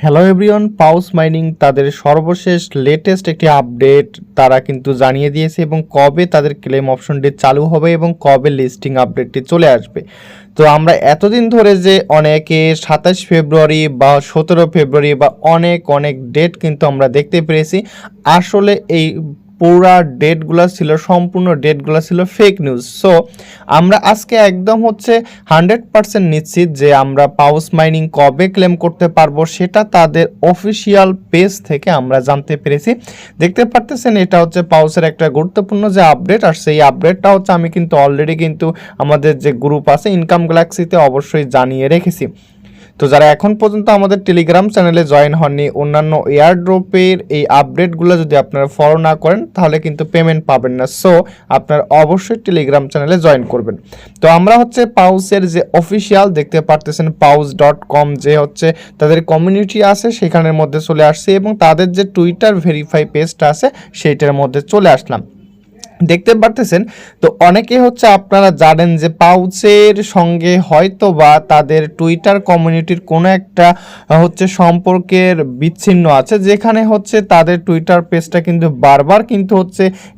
Hello everyone, পাউস mining তাদের সর্বশেষ latest একটি আপডেট তারা কিন্তু জানিয়ে দিয়েছে এবং কবে তাদের ক্লেম অপশনটি চালু হবে এবং কবে লিস্টিং আপডেটটি চলে আসবে। তো আমরা এতদিন ধরে যে অনেকে 27 ফেব্রুয়ারি বা 17 ফেব্রুয়ারি বা অনেক অনেক ডেট কিন্তু আমরা দেখতে পেরেছি, আসলে এই পুরা ডেটগুলো ছিল, সম্পূর্ণ ডেটগুলো ছিল ফেক নিউজ। সো আমরা আজকে একদম 100% নিশ্চিত যে আমরা পাউস মাইনিং কবে ক্লেম করতে পারবো সেটা তাদের অফিসিয়াল পেজ থেকে আমরা জানতে পেরেছি। দেখতে পারতেছেন এটা পাউসের একটা গুরুত্বপূর্ণ যে আপডেট, আর সেই আপডেটটা আমি কিন্তু অলরেডি কিন্তু আমাদের যে গ্রুপ আছে ইনকাম গ্যালাক্সিতে অবশ্যই জানিয়ে রেখেছি। তো যারা এখন পর্যন্ত আমাদের টেলিগ্রাম চ্যানেলে জয়েন হননি, অন্যান্য এয়ারড্রপের এই আপডেটগুলো যদি আপনারা ফলো না করেন তাহলে কিন্তু পেমেন্ট পাবেন না। সো আপনারা অবশ্যই টেলিগ্রাম চ্যানেলে জয়েন করবেন। তো আমরা পাউসের যে অফিসিয়াল দেখতে পারতেছেন paus.com যে তাদের কমিউনিটি আছে সেখানের মধ্যে চলে আসছে এবং তাদের যে টুইটার ভেরিফাই পেজটা আছে সেইটার মধ্যে চলে আসলাম। দেখতে পারতেছেন তো অনেকে আপনারা জানেন যে পাউচের সঙ্গে হয়তো বা তাদের টুইটার কমিউনিটির কোনো একটা সম্পর্কের বিচ্ছিন্ন আছে, যেখানে তাদের টুইটার পেজটা কিন্তু বারবার কিন্তু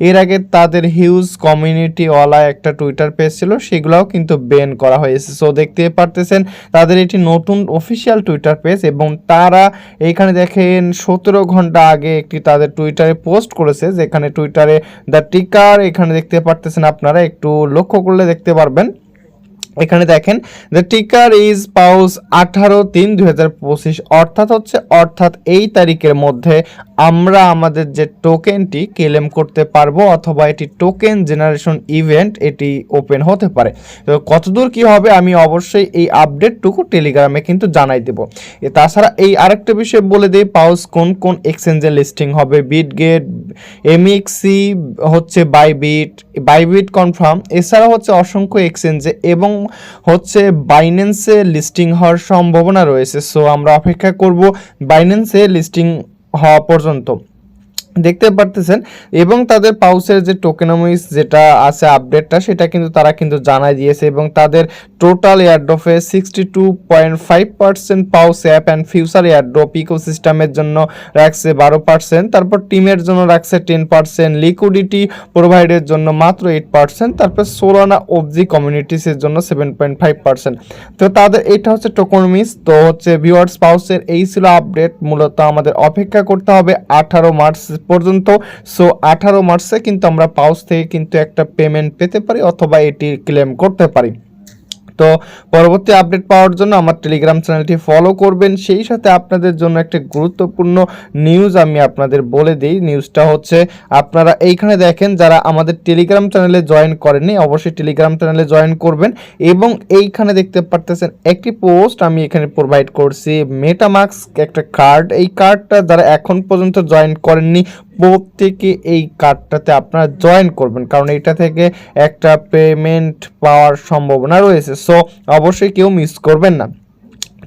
এর আগে তাদের হিউজ কমিউনিটিওয়ালা একটা টুইটার পেজ ছিল, সেগুলোও কিন্তু ব্যান করা হয়েছে। সো দেখতে পারতেছেন তাদের এটি নতুন অফিসিয়াল টুইটার পেজ এবং তারা এইখানে দেখেন 17 ঘন্টা আগে একটি তাদের টুইটারে পোস্ট করেছে, যেখানে টুইটারে দ্য টিকার এখানে দেখতে পারতেছেন, আপনারা একটু লক্ষ্য করলে দেখতে পারবেন। এখানে দেখেন দ্য টিকার ইজ পাউস 18/3/2025 অর্থাৎ এই তারিখের মধ্যে আমরা আমাদের যে টোকেনটি ক্লেম করতে পারবো অথবা এটি টোকেন জেনারেশন ইভেন্ট এটি ওপেন হতে পারে। তো কতদূর কি হবে আমি অবশ্যই এই আপডেটটুকু টেলিগ্রামে কিন্তু জানাই দেব। তাছাড়া এই আরেকটা বিষয় বলে দিই, পাউস কোন কোন এক্সচেঞ্জে লিস্টিং হবে, বিটগেট, এমএক্সি, বাইবিট কনফার্ম, এছাড়া অসংখ্য এক্সচেঞ্জে এবং বাইন্যান্সে লিস্টিং হওয়ার সম্ভাবনা রয়েছে। সো আমরা অপেক্ষা করব বাইন্যান্সে লিস্টিং হওয়া পর্যন্ত। দেখতে পারতেছেন এবং তাদের পাউসের যে টোকেনমিক্স যেটা আছে আপডেটটা সেটা কিন্তু তারা কিন্তু জানাই দিয়েছে এবং তাদের টোটাল এয়ারড্রপে 62.5% Paws app and future airdrop ইকোসিস্টেমের জন্য রাখছে 12%, তারপর টিমের জন্য রাখছে 10%, লিকুইডিটি প্রোভাইডের জন্য মাত্র 8%, তারপর সোলানা অবজি কমিউনিটিসের জন্য 7.5%। তো তাদের এটা টোকেনমিক্স। তো ভিউয়ার্স, পাউসের এই ছিল আপডেট। মূলত আমাদের অপেক্ষা করতে হবে 18 মার্চ পর্যন্ত। সো 18 মার্চে কিন্তু আমরা পাউস থেকে কিন্তু একটা পেমেন্ট পেতে পারি অথবা এটি ক্লেম করতে পারি। তো পরবর্তী আপডেট পাওয়ার জন্য আমার টেলিগ্রাম চ্যানেলটি ফলো করবেন। সেই সাথে আপনাদের জন্য একটা গুরুত্বপূর্ণ নিউজ আমি আপনাদের বলে দিই। নিউজটা আপনারা এইখানে দেখেন, যারা আমাদের টেলিগ্রাম চ্যানেলে জয়েন করেননি অবশ্যই টেলিগ্রাম চ্যানেলে জয়েন করবেন এবং এইখানে দেখতে পারতেছেন একটি পোস্ট আমি এখানে প্রোভাইড করছি, মেটামাস্ক একটা কার্ড। এই কার্ডটা যারা এখন পর্যন্ত জয়েন করেননি প্রত্যেকে এই কার্ডটাতে আপনারা জয়েন করবেন, কারণ এটা থেকে একটা পেমেন্ট পাওয়ার সম্ভাবনা রয়েছে। সো অবশ্যই কেউ মিস করবেন না।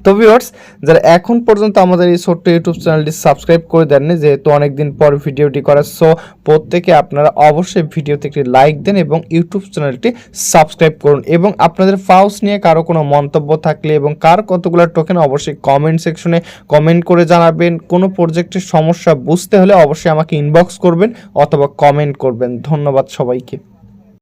তো ভিউয়ার্স, যারা এখন পর্যন্ত আমাদের এই ছোট্ট ইউটিউব চ্যানেলটি সাবস্ক্রাইব করে দেননি, যেহেতু অনেকদিন পর ভিডিওটি করা, সো প্রত্যেকে আপনারা অবশ্যই ভিডিওতে একটি লাইক দেন এবং ইউটিউব চ্যানেলটি সাবস্ক্রাইব করুন এবং আপনাদের পাউস নিয়ে কারো কোনো মন্তব্য থাকলে এবং কার কতগুলো টোকেন অবশ্যই কমেন্ট সেকশনে কমেন্ট করে জানাবেন। কোনো প্রজেক্টের সমস্যা বুঝতে হলে অবশ্যই আমাকে ইনবক্স করবেন অথবা কমেন্ট করবেন। ধন্যবাদ সবাইকে।